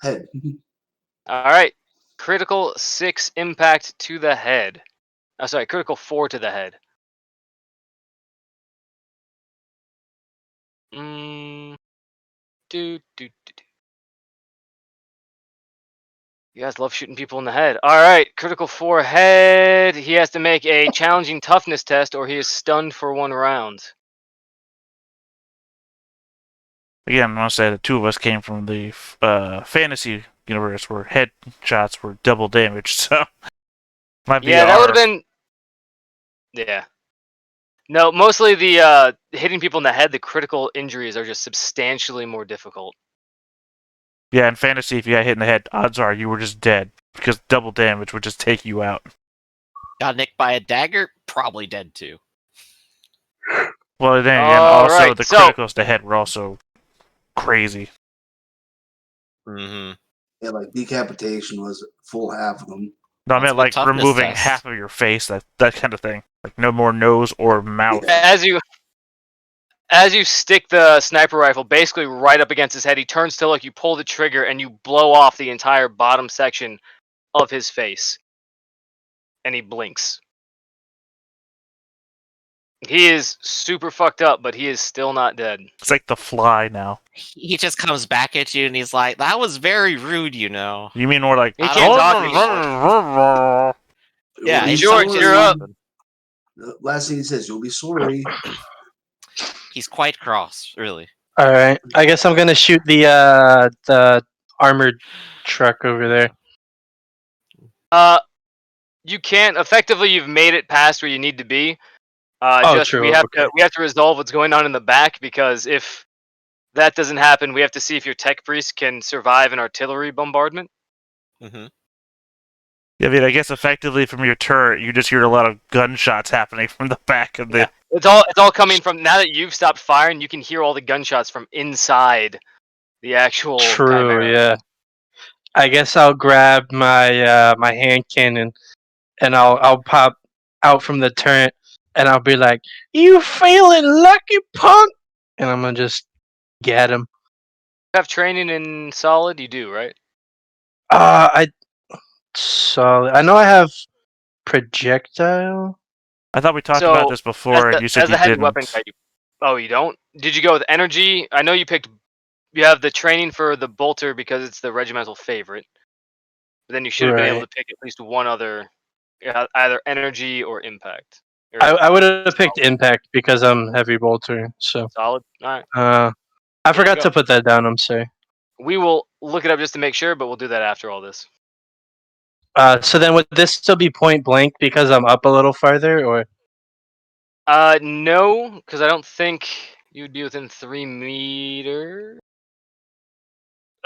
head. All right. Critical 6 impact to the head. Oh, sorry, critical 4 to the head. Do. You guys love shooting people in the head. All right, critical 4 head. He has to make a challenging toughness test, or he is stunned for 1 round. Again, I want to say the two of us came from the fantasy universe where headshots were double damage, so might be that would have been. Yeah. No, mostly the hitting people in the head. The critical injuries are just substantially more difficult. Yeah, in fantasy, if you got hit in the head, odds are you were just dead because double damage would just take you out. Got nicked by a dagger? Probably dead too. Well, then again, also the criticals to head were also crazy. Mm-hmm. Yeah, like decapitation was full half of them. No, I meant like removing half of your face, that kind of thing. Like no more nose or mouth. As you stick the sniper rifle basically right up against his head, he turns to look, you pull the trigger, and you blow off the entire bottom section of his face. And he blinks. He is super fucked up, but he is still not dead. It's like the Fly now. He just comes back at you and he's like, that was very rude, you know. You mean more like... He can't talk anymore. Yeah, George, you're up. The last thing he says, you'll be sorry. He's quite cross, really. Alright, I guess I'm gonna shoot the armored truck over there. You can't. Effectively, you've made it past where you need to be. True. We have to resolve what's going on in the back, because if that doesn't happen, we have to see if your tech priest can survive an artillery bombardment. Mm-hmm. Yeah, I mean, I guess effectively from your turret, you just hear a lot of gunshots happening from the back of the... Yeah. It's all coming from... Now that you've stopped firing, you can hear all the gunshots from inside the actual... True, Chimera. yeah. I guess I'll grab my my hand cannon and I'll pop out from the turret and I'll be like, "You feeling lucky, punk?" And I'm gonna just get him. You have training in solid? You do, right? I know I have projectile. I thought we talked about this before, and you said you didn't. Weapon guy, oh, you don't? Did you go with energy? I know you picked... You have the training for the bolter because it's the regimental favorite. But then you should have been able to pick at least one other, either energy or impact. I would have picked impact because I'm heavy bolter. So solid. All right. I forgot to put that down. I'm sorry. We will look it up just to make sure, but we'll do that after all this. So then would this still be point blank because I'm up a little farther, or? No, because I don't think you'd be within 3 meters.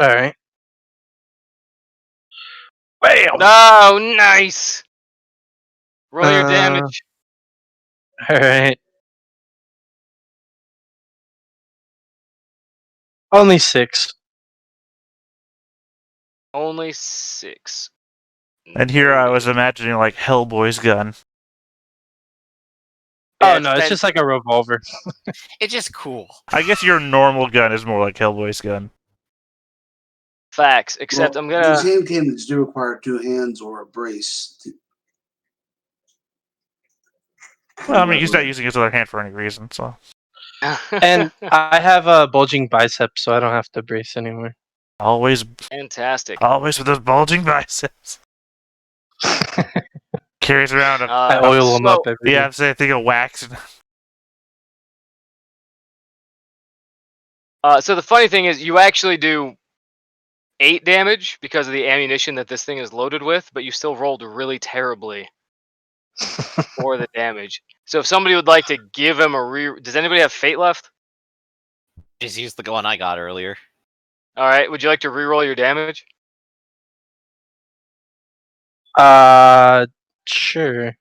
All right. Bam! Oh, nice! Roll your damage. All right. Only 6. Only 6. And here I was imagining like Hellboy's gun. Oh no, it's just like a revolver. It's just cool. I guess your normal gun is more like Hellboy's gun. Facts, except I'm gonna... These hand cannons do require 2 hands or a brace. Well, I mean, he's not using his other hand for any reason, so... And I have a bulging bicep, so I don't have to brace anymore. Always... Fantastic. Always with those bulging biceps. Carries around I oil them up every day. Yeah, I'm saying, I think of wax. So the funny thing is, you actually do 8 damage because of the ammunition that this thing is loaded with, but you still rolled really terribly for the damage. So if somebody would like to give him a does anybody have fate left? Just use the one I got earlier. All right. Would you like to reroll your damage? Sure.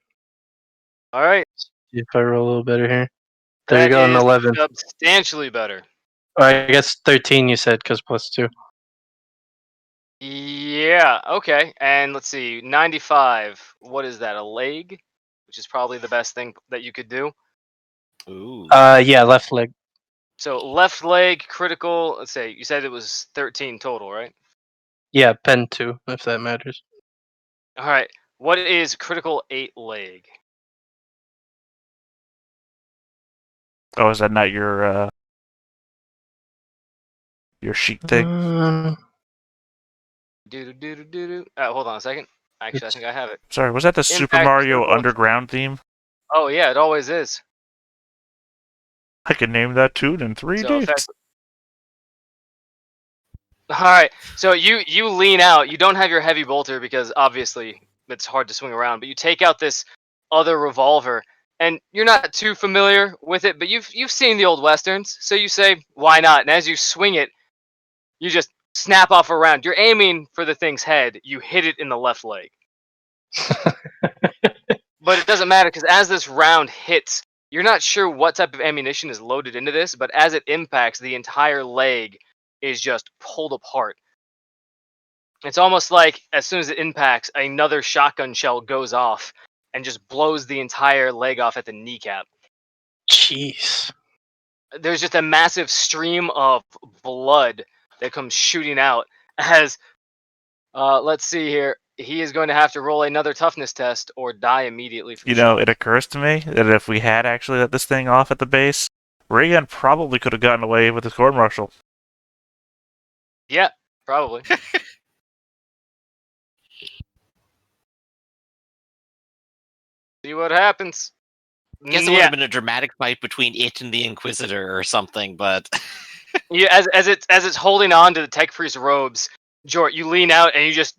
All right. See if I roll a little better here. There you go, an 11. Substantially better. I guess 13 you said, because +2. Yeah, okay. And let's see, 95. What is that, a leg? Which is probably the best thing that you could do. Ooh. Yeah, left leg. So left leg, critical, let's say, you said it was 13 total, right? Yeah, pen 2, if that matters. All right. What is critical 8 leg? Oh, is that not your sheet thing? Hold on a second. Actually, I think I have it. Sorry, was that the Super Impact Mario critical- Underground theme? Oh yeah, it always is. I can name that tune in 3 So days. All right. So you lean out. You don't have your heavy bolter because obviously it's hard to swing around. But you take out this other revolver, and you're not too familiar with it, but you've seen the old westerns. So you say, "Why not?" And as you swing it, you just snap off a round. You're aiming for the thing's head. You hit it in the left leg. But it doesn't matter because as this round hits, you're not sure what type of ammunition is loaded into this, but as it impacts, the entire leg is just pulled apart. It's almost like as soon as it impacts, another shotgun shell goes off and just blows the entire leg off at the kneecap. Jeez. There's just a massive stream of blood that comes shooting out as, let's see here, he is going to have to roll another toughness test or die immediately from You know, shock. it occurs to me that if we had actually let this thing off at the base, Reagan probably could have gotten away with his court martial. Yeah, probably. See what happens. Guess it would have been a dramatic fight between it and the Inquisitor or something, but Yeah, as it's holding on to the tech priest's robes, Jort, you lean out and you just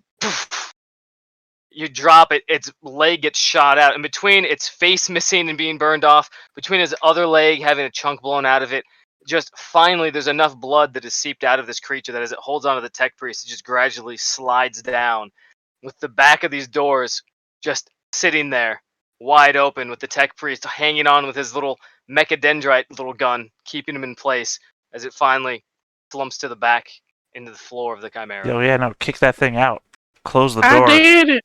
you drop it. Its leg gets shot out, and between its face missing and being burned off, between his other leg having a chunk blown out of it, just finally there's enough blood that is seeped out of this creature that as it holds onto the tech priest, it just gradually slides down, with the back of these doors just sitting there, wide open, with the tech priest hanging on with his little mechadendrite little gun, keeping him in place as it finally slumps to the back into the floor of the Chimera. Yo, yeah, no, kick that thing out. Close the I door. did it.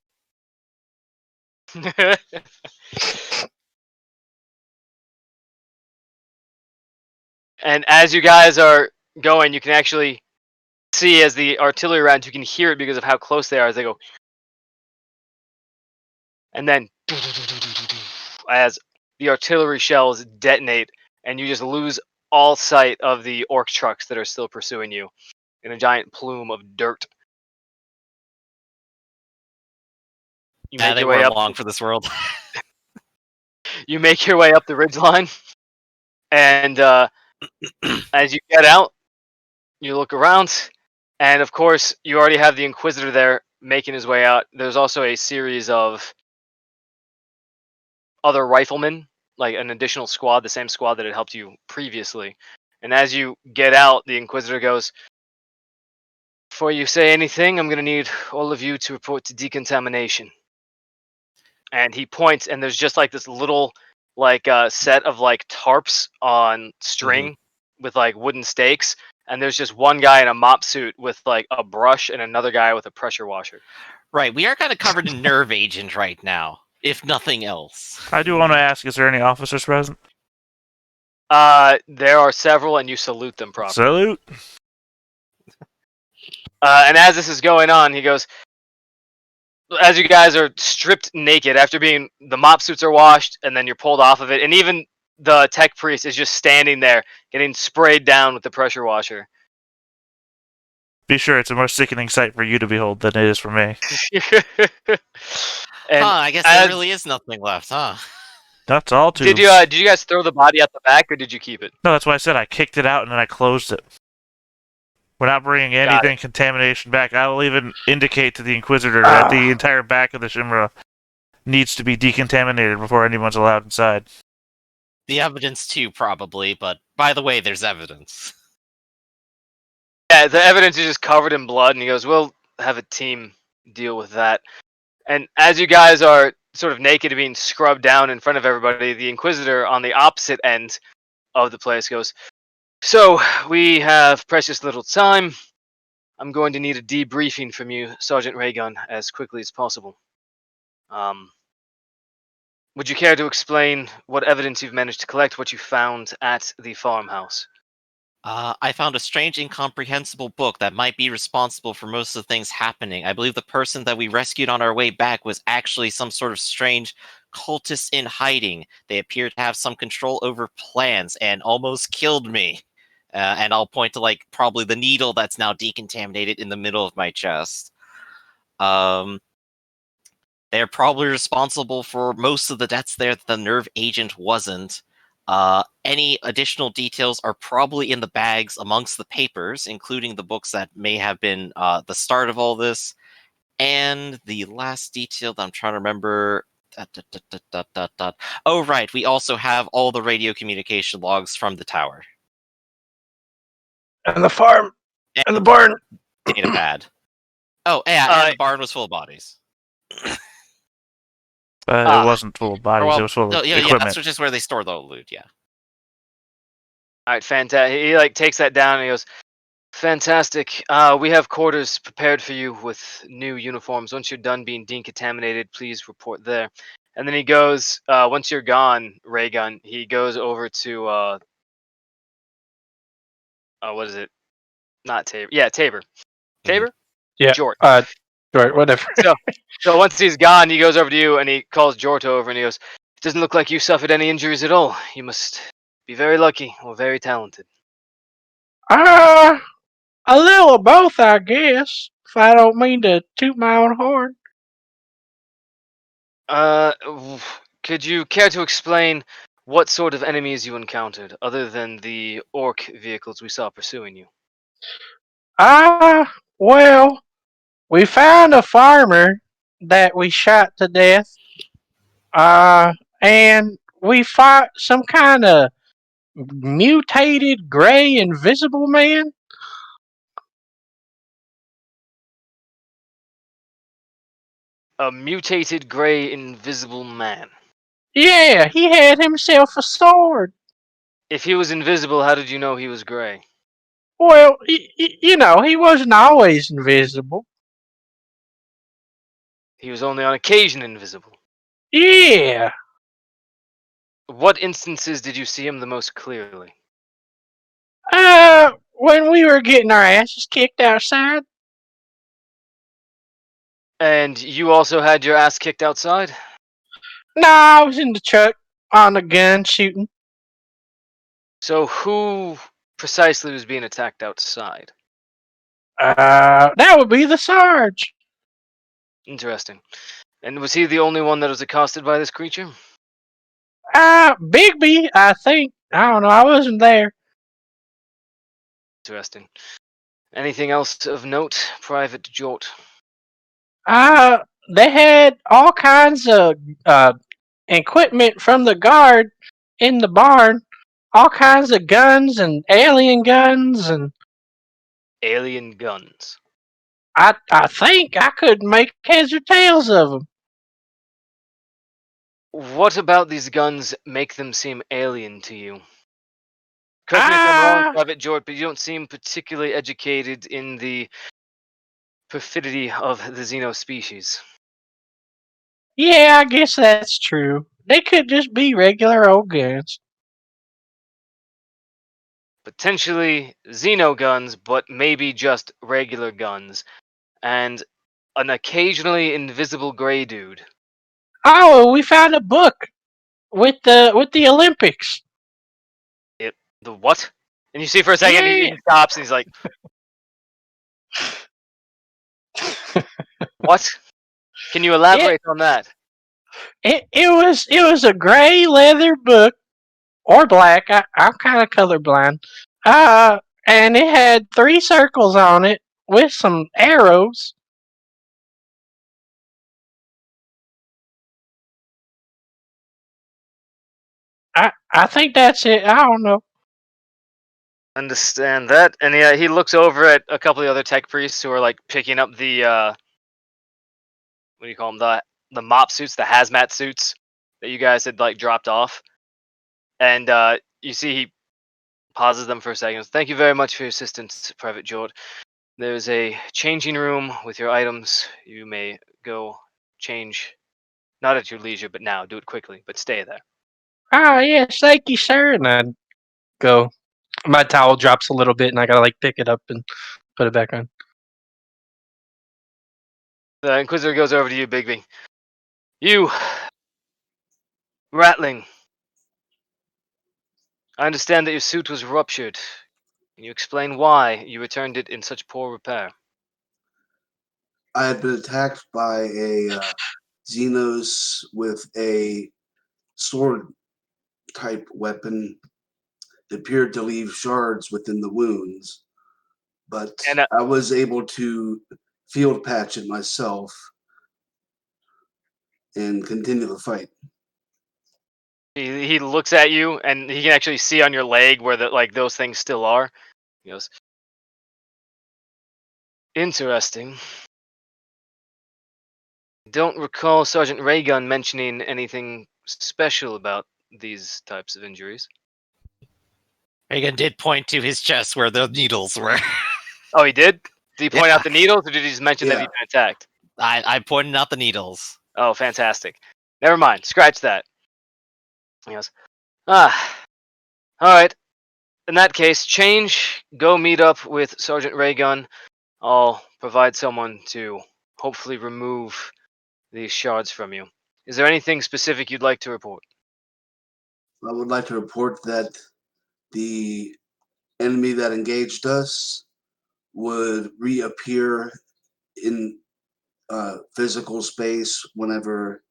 And as you guys are going, you can actually see as the artillery rounds, you can hear it because of how close they are as they go. And then as the artillery shells detonate, and you just lose all sight of the orc trucks that are still pursuing you in a giant plume of dirt. You make they your way weren't up. long for this world. You make your way up the ridgeline, and as you get out, you look around, and of course, you already have the Inquisitor there making his way out. There's also a series of other riflemen, like an additional squad, the same squad that had helped you previously. And as you get out, the Inquisitor goes, "Before you say anything, I'm going to need all of you to report to decontamination." And he points, and there's just like this little set of like tarps on string with like wooden stakes, and there's just one guy in a mop suit with like a brush and another guy with a pressure washer. Right, we are kind of covered in nerve agent right now, if nothing else. I do want to ask, is there any officers present? There are several, and you salute them properly. Salute. And as this is going on, he goes, as you guys are stripped naked after being, the mop suits are washed, and then you're pulled off of it, and even the tech priest is just standing there getting sprayed down with the pressure washer. Be sure it's a more sickening sight for you to behold than it is for me. And I guess as- there really is nothing left, huh? That's all tubes. did you guys throw the body out the back, or did you keep it? No, that's why I said I kicked it out and then I closed it. We're not bringing anything contamination back. I will even indicate to the Inquisitor that the entire back of the Shimra needs to be decontaminated before anyone's allowed inside. The evidence too, probably, but by the way, there's evidence. Yeah, the evidence is just covered in blood, and he goes, "We'll have a team deal with that." And as you guys are sort of naked and being scrubbed down in front of everybody, the Inquisitor on the opposite end of the place goes, "So, we have precious little time. I'm going to need a debriefing from you, Sergeant Raygun, as quickly as possible. Would you care to explain what evidence you've managed to collect, what you found at the farmhouse?" I found a strange, incomprehensible book that might be responsible for most of the things happening. I believe the person that we rescued on our way back was actually some sort of strange cultist in hiding. They appear to have some control over plans and almost killed me. And I'll point to like probably the needle that's now decontaminated in the middle of my chest. They're probably responsible for most of the deaths there that the nerve agent wasn't. Any additional details are probably in the bags amongst the papers, including the books that may have been the start of all this. And the last detail that I'm trying to remember. Oh, right. We also have all the radio communication logs from the tower. And the farm. And And the barn. data pad. Oh, yeah, and the barn was full of bodies. It wasn't full of bodies. Well, it was full no, of yeah, equipment. that's just where they store the loot, yeah. All right, fantastic. He like takes that down and he goes, "Fantastic. We have quarters prepared for you with new uniforms. Once you're done being decontaminated, please report there." And then he goes, once you're gone, Raygun, he goes over to what is it? Not Tabor. Yeah, Tabor. Tabor? Yeah. Jort. Right, whatever. So once he's gone, he goes over to you and he calls Jorto over and he goes, "It doesn't look like you suffered any injuries at all. You must be very lucky or very talented." A little of both, I guess. If I don't mean to toot my own horn. Could you care to explain what sort of enemies you encountered, other than the orc vehicles we saw pursuing you? Well, we found a farmer that we shot to death. And we fought some kind of mutated gray invisible man. A mutated gray invisible man. Yeah, he had himself a sword. If he was invisible, how did you know he was gray? Well, he wasn't always invisible. He was only on occasion invisible. Yeah. What instances did you see him the most clearly? When we were getting our asses kicked outside. And you also had your ass kicked outside? No, I was in the truck on the gun shooting. So who precisely was being attacked outside? That would be the Sarge. Interesting. And was he the only one that was accosted by this creature? Bigby, I think. I don't know. I wasn't there. Interesting. Anything else of note, Private Jort? They had all kinds of equipment from the guard in the barn. All kinds of guns and alien guns, and Alien guns. I think I could make heads or tails of them. What about these guns make them seem alien to you? Correct me if I'm wrong, Private Jort, but you don't seem particularly educated in the perfidy of the Xeno species. Yeah, I guess that's true. They could just be regular old guns. Potentially Xeno guns, but maybe just regular guns. And an occasionally invisible gray dude. Oh, we found a book with the Olympics. The what? And you see for a second he stops and he's like, "What? Can you elaborate on that?" It was a gray leather book, or black. I'm kind of colorblind. And it had 3 circles on it with some arrows. I think that's it. I don't know. Understand that. And he looks over at a couple of the other tech priests who are like picking up the what do you call them, the mop suits, the hazmat suits that you guys had like dropped off. And you see he pauses them for a second. "Thank you very much for your assistance, Private Jort. There's a changing room with your items. You may go change, not at your leisure, but now. Do it quickly, but stay there." Yes, thank you, sir. And I'd go. My towel drops a little bit, and I gotta like pick it up and put it back on. The Inquisitor goes over to you, Bigby. You, Ratling. I understand that your suit was ruptured. Can you explain why you returned it in such poor repair? I had been attacked by a Xenos with a sword type weapon. It appeared to leave shards within the wounds, but And I was able to field patch it myself and continue the fight. he looks at you, and he can actually see on your leg where those things still are. He goes, interesting. Don't recall Sergeant Raygun mentioning anything special about these types of injuries. Reagan did point to his chest where the needles were. Oh, he did? Did he point Yeah. out the needles, or did he just mention that Yeah. he'd been attacked? I pointed out the needles. Oh, fantastic. Never mind. Scratch that. He goes, ah. Alright. In that case, change. Go meet up with Sergeant Raygun. I'll provide someone to hopefully remove these shards from you. Is there anything specific you'd like to report? I would like to report that the enemy that engaged us would reappear in physical space whenever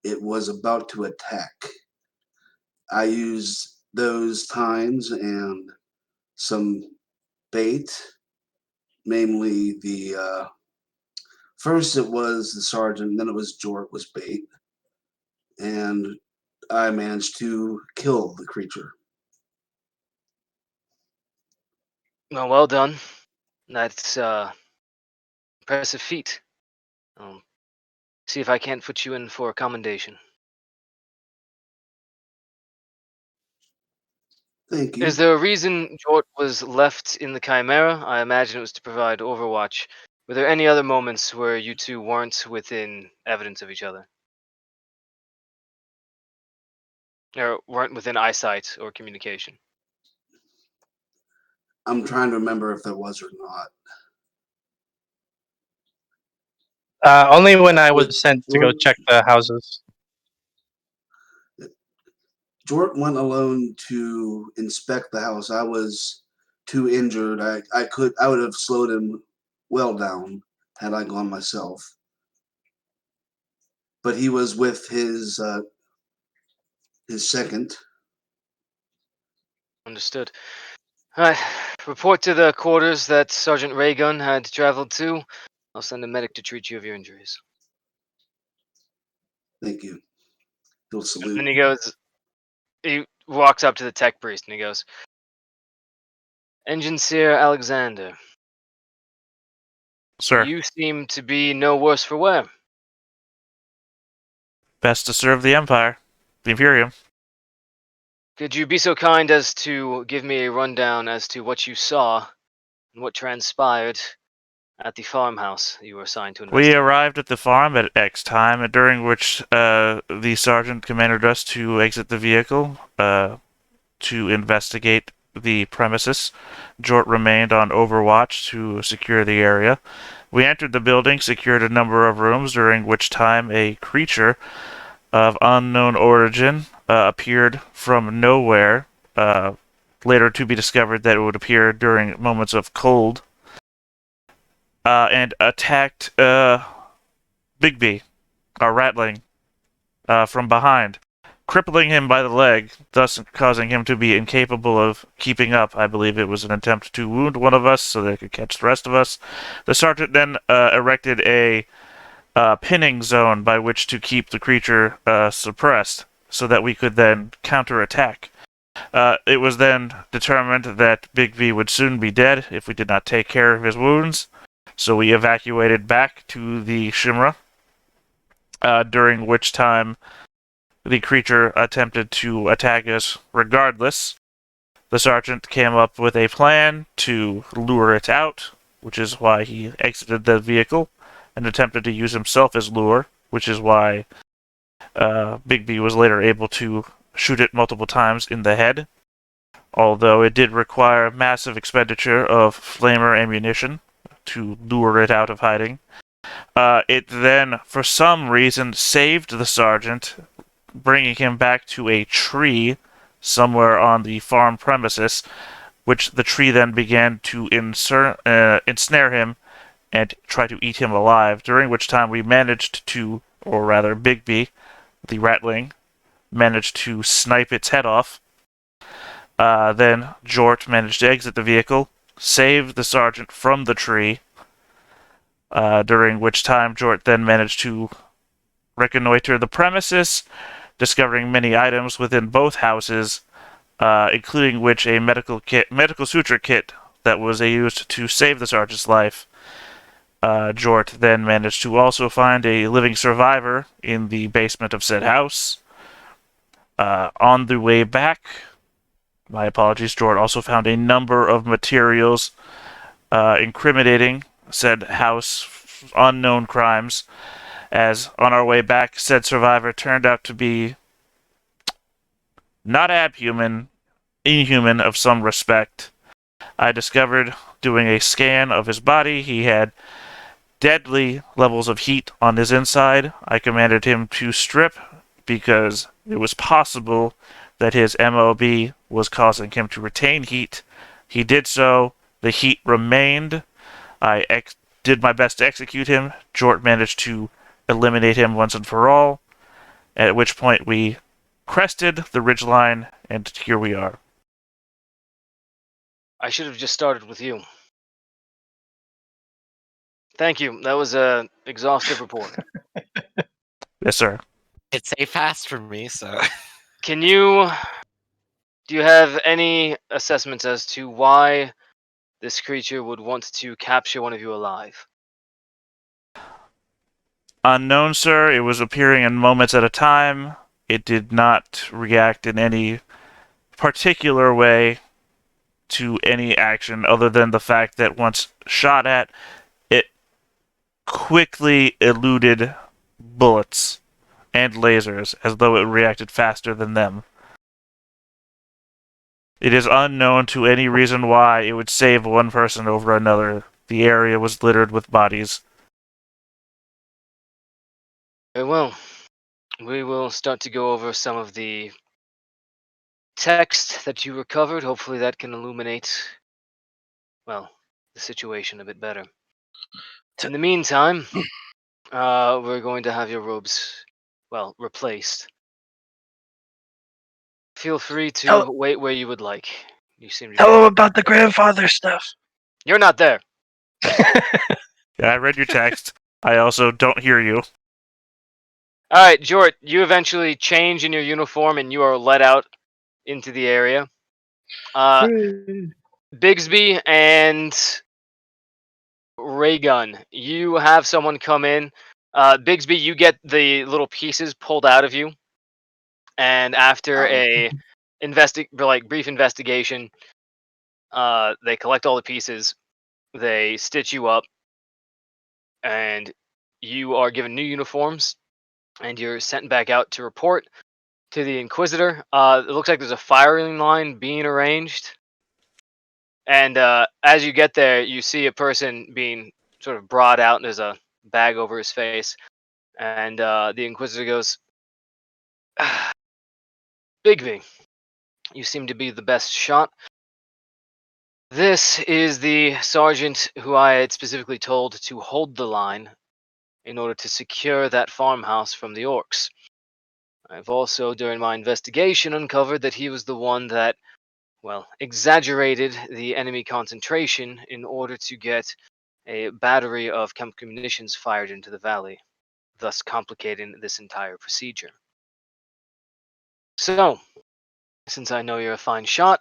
it was about to attack. I used those times and some bait, namely the first it was the sergeant, then it was Jort was bait, and I managed to kill the creature. Well done. That's impressive feat. See if I can't put you in for a commendation. Thank you. Is there a reason Jort was left in the Chimera? I imagine it was to provide overwatch. Were there any other moments where you two weren't within evidence of each other? Or weren't within eyesight or communication? I'm trying to remember if there was or not. Only when I was sent to go check the houses. Jort went alone to inspect the house. I was too injured. I would have slowed him well down had I gone myself. But he was with his second. Understood. Alright. Report to the quarters that Sergeant Raygun had traveled to. I'll send a medic to treat you of your injuries. Thank you. He'll And salute. then he walks up to the tech priest and he goes, Engineer Alexander, Sir, you seem to be no worse for wear. best to serve the Empire, the Imperium. Could you be so kind as to give me a rundown as to what you saw and what transpired at the farmhouse you were assigned to investigate? We arrived at the farm at X time, during which the sergeant commanded us to exit the vehicle to investigate the premises. Jort remained on overwatch to secure the area. We entered the building, secured a number of rooms, during which time a creature of unknown origin appeared from nowhere, later to be discovered that it would appear during moments of cold, and attacked Bigby, our Ratling, from behind, crippling him by the leg, thus causing him to be incapable of keeping up. I believe it was an attempt to wound one of us so they could catch the rest of us. The sergeant then erected a pinning zone by which to keep the creature suppressed so that we could then counterattack. It was then determined that Bigby would soon be dead if we did not take care of his wounds, so we evacuated back to the Shimra, during which time the creature attempted to attack us regardless. The sergeant came up with a plan to lure it out, which is why he exited the vehicle and attempted to use himself as lure, which is why Bigby was later able to shoot it multiple times in the head. although it did require massive expenditure of flamer ammunition to lure it out of hiding. It then, for some reason, saved the sergeant, bringing him back to a tree somewhere on the farm premises, which the tree then began to ensnare him and try to eat him alive, during which time we managed to, or rather Bigby, the ratling, managed to snipe its head off. Then Jort managed to exit the vehicle, save the sergeant from the tree, during which time Jort then managed to reconnoiter the premises, discovering many items within both houses, including which a medical suture kit that was used to save the sergeant's life. Jort then managed to also find a living survivor in the basement of said house. On the way back, my apologies, Jort also found a number of materials incriminating said house unknown crimes, as on our way back, said survivor turned out to be not abhuman, inhuman of some respect. I discovered, doing a scan of his body, he had deadly levels of heat on his inside. I commanded him to strip because it was possible that his MOB was causing him to retain heat. He did so. The heat remained. I did my best to execute him. Jort managed to eliminate him once and for all, at which point we crested the ridgeline, and here we are. I should have just started with you. Thank you. That was a exhaustive report. Yes, sir. It's a fast for me, so. Do you have any assessments as to why this creature would want to capture one of you alive? Unknown, sir. It was appearing in moments at a time. It did not react in any particular way to any action other than the fact that once shot at, it quickly eluded bullets and lasers as though it reacted faster than them. It is unknown to any reason why it would save one person over another. The area was littered with bodies. Very well. We will start to go over some of the text that you recovered. Hopefully that can illuminate, well, the situation a bit better. In the meantime, we're going to have your robes, well, replaced. Feel free to wait where you would like. You seem to Tell him about the grandfather stuff. You're not there. Yeah, I read your text. I also don't hear you. All right, Jort, you eventually change in your uniform and you are let out into the area. Bigsby and Raygun, you have someone come in. Bigsby, you get the little pieces pulled out of you, and after a brief investigation, they collect all the pieces, they stitch you up, and you are given new uniforms, and you're sent back out to report to the Inquisitor. It looks like there's a firing line being arranged. And as you get there, you see a person being sort of brought out, and there's a bag over his face. And the Inquisitor goes, Bigby, you seem to be the best shot. This is the sergeant who I had specifically told to hold the line in order to secure that farmhouse from the orcs. I've also, during my investigation, uncovered that he was the one that, well, exaggerated the enemy concentration in order to get a battery of chemical munitions fired into the valley, thus complicating this entire procedure. So, since I know you're a fine shot,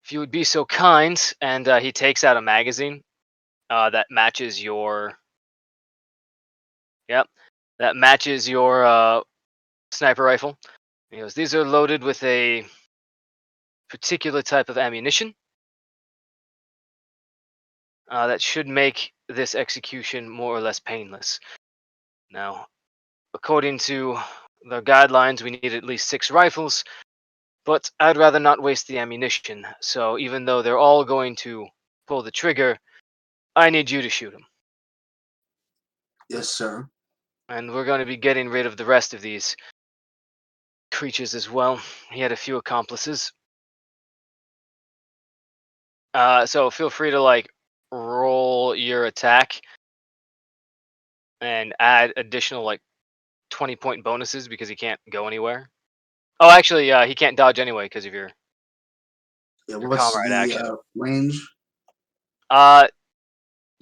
if you would be so kind, and he takes out a magazine that matches your, that matches your sniper rifle. He goes, these are loaded with a particular type of ammunition that should make this execution more or less painless. Now, according to the guidelines, we need at least 6 rifles. But I'd rather not waste the ammunition, so even though they're all going to pull the trigger, I need you to shoot them. Yes, sir. And we're going to be getting rid of the rest of these creatures as well. He had a few accomplices. So feel free to like roll your attack and add additional like 20-point bonuses because he can't go anywhere. Oh, actually, he can't dodge anyway because of your What's comrade action. the range?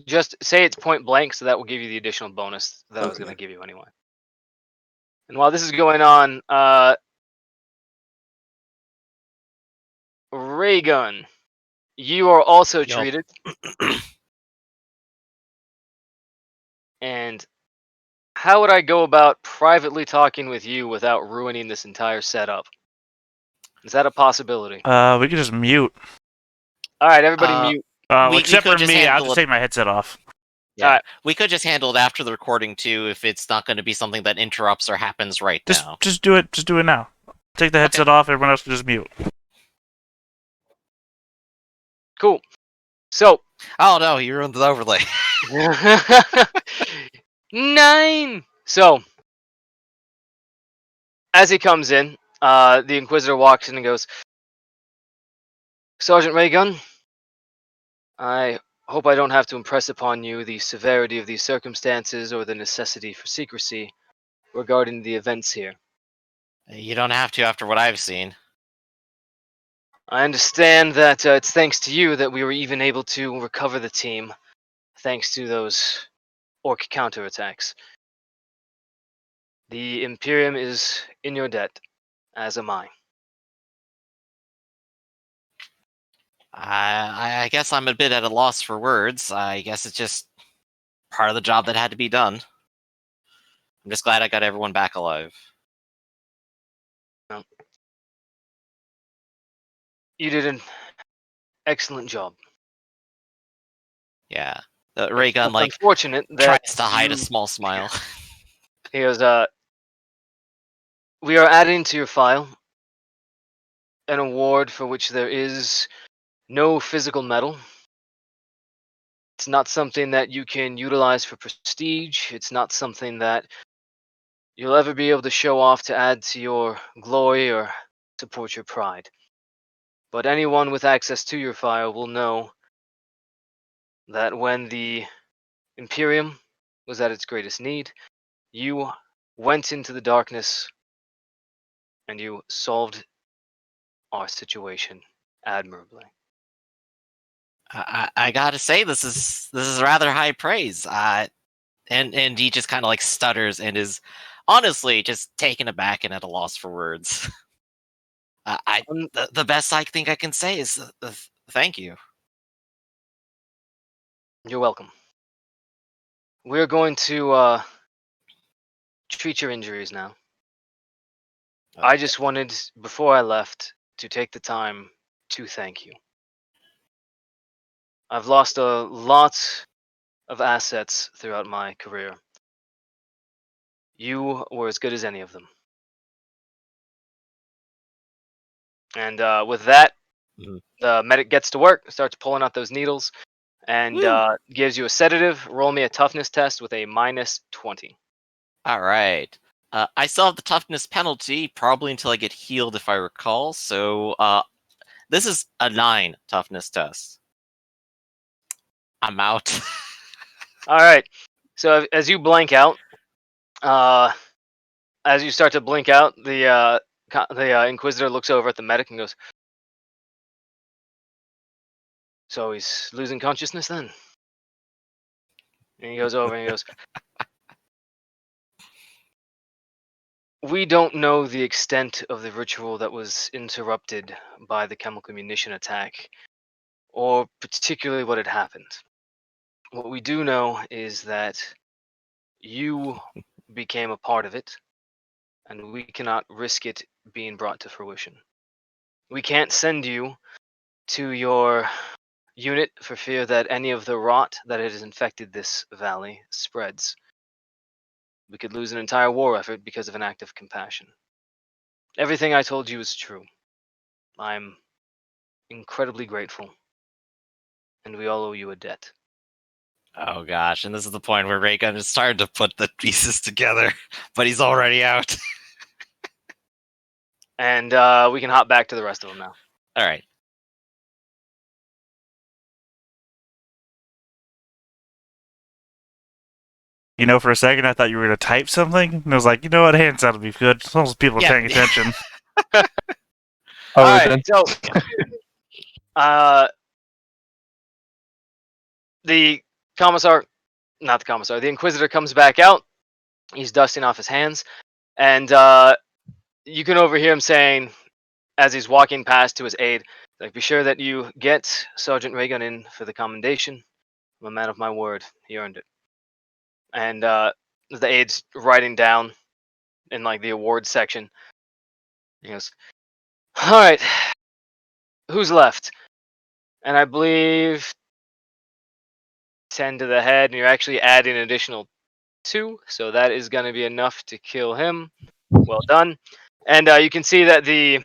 Just say it's point blank, so that will give you the additional bonus that I was Okay. going to give you anyway. And while this is going on, Raygun, you are also Yup. treated. And how would I go about privately talking with you without ruining this entire setup? Is that a possibility? We could just mute. All right, everybody Uh, mute. we Except could for just me, I'll handle just it- take my headset off. Yeah, Alright. we could just handle it after the recording too, if it's not going to be something that interrupts or happens right now. Just do it. Just do it now. Take the headset off. Everyone else can just mute. Cool. So, Oh no, you ruined the overlay. 9. So, as he comes in, the Inquisitor walks in and goes, Sergeant Raygun, I hope I don't have to impress upon you the severity of these circumstances or the necessity for secrecy regarding the events here. You don't have to after what I've seen. I understand that it's thanks to you that we were even able to recover the team, thanks to those orc counterattacks. The Imperium is in your debt, as am I. I guess I'm a bit at a loss for words. I guess it's just part of the job that had to be done. I'm just glad I got everyone back alive. You did an excellent job. Yeah. The ray gun, It's like, unfortunate that tries to hide a you- small smile. He goes, we are adding to your file an award for which there is no physical medal. It's not something that you can utilize for prestige. It's not something that you'll ever be able to show off to add to your glory or support your pride. But anyone with access to your file will know that when the Imperium was at its greatest need, you went into the darkness and you solved our situation admirably. I gotta say, this is rather high praise. And he just kind of like stutters and is honestly just taken aback and at a loss for words. The best I think I can say is thank you. You're welcome. We're going to treat your injuries now. I just wanted, before I left, to take the time to thank you. I've lost a lot of assets throughout my career. You were as good as any of them. And with that, Mhm. the medic gets to work, starts pulling out those needles, and Woo. gives you a sedative. Roll me a toughness test with a -20. All right. I still have the toughness penalty, probably until I get healed, if I recall. So this is a 9 toughness test. I'm out. All right. So as you blank out, as you start to blink out, the Inquisitor looks over at the medic and goes, "So he's losing consciousness then?" And he goes over and he goes, "We don't know the extent of the ritual that was interrupted by the chemical munition attack, or particularly what had happened. What we do know is that you became a part of it, and we cannot risk it being brought to fruition. We can't send you to your unit for fear that any of the rot that has infected this valley spreads. We could lose an entire war effort because of an act of compassion. Everything I told you is true. I'm incredibly grateful, and we all owe you a debt. Oh gosh, and this is the point where Raygun is starting to put the pieces together, but he's already out. And we can hop back to the rest of them now. All right. You know, for a second, I thought you were going to type something. And I was like, you know what? Hand sound would be good. As long as people are Yeah. paying attention. Oh, All we're right, done? so the Inquisitor comes back out. He's dusting off his hands, and you can overhear him saying, as he's walking past to his aide, like, "Be sure that you get Sergeant Raygun in for the commendation. I'm a man of my word. He earned it." And the aide's writing down in like the awards section. He goes, "All right, who's left?" And I believe 10 to the head, and you're actually adding an additional 2, so that is going to be enough to kill him. Well done. And you can see that the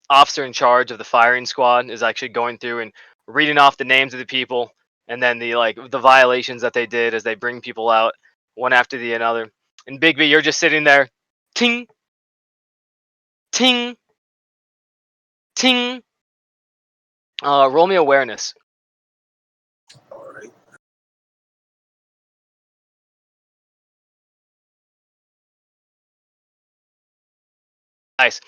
officer in charge of the firing squad is actually going through and reading off the names of the people, and then the violations that they did as they bring people out one after the another. And Bigby, you're just sitting there, ting, ting, ting. Roll me awareness. All right. Nice.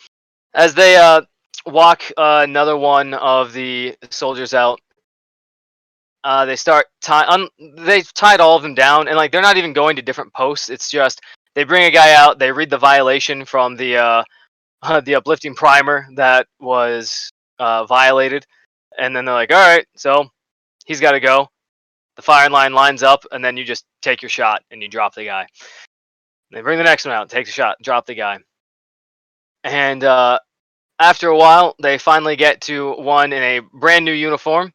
As they walk another one of the soldiers out, they start they've tied all of them down, and like they're not even going to different posts. It's just they bring a guy out, they read the violation from the uplifting primer that was violated, and then they're like, "All right, so he's got to go." The firing line lines up, and then you just take your shot and you drop the guy. They bring the next one out, takes a shot, drop the guy, and after a while, they finally get to one in a brand new uniform.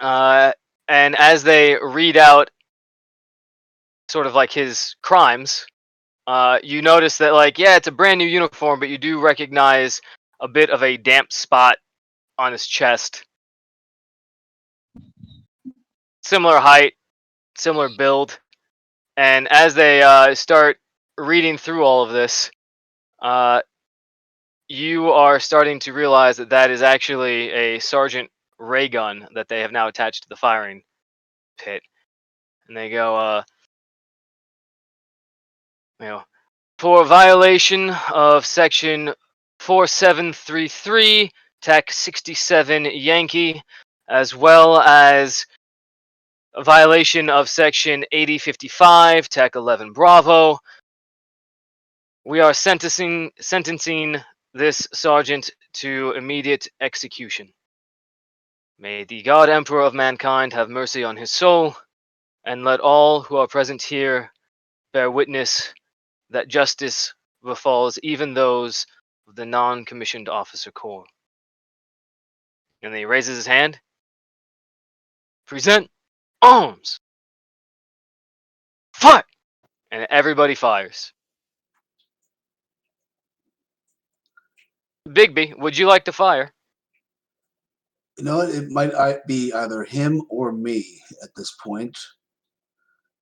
And as they read out sort of like his crimes, you notice that, like, yeah, it's a brand new uniform, but you do recognize a bit of a damp spot on his chest. Similar height, similar build. And as they start reading through all of this, you are starting to realize that that is actually a Sergeant ray gun that they have now attached to the firing pit. And they go, for violation of section 4733, Tech 67 Yankee, as well as a violation of section 8055, Tech 11 Bravo, we are sentencing this sergeant to immediate execution. May the God Emperor of mankind have mercy on his soul, and let all who are present here bear witness that justice befalls even those of the non-commissioned officer corps. And then he raises his hand. Present arms. Fire! And everybody fires. Bigby, would you like to fire? You know what? It might be either him or me at this point.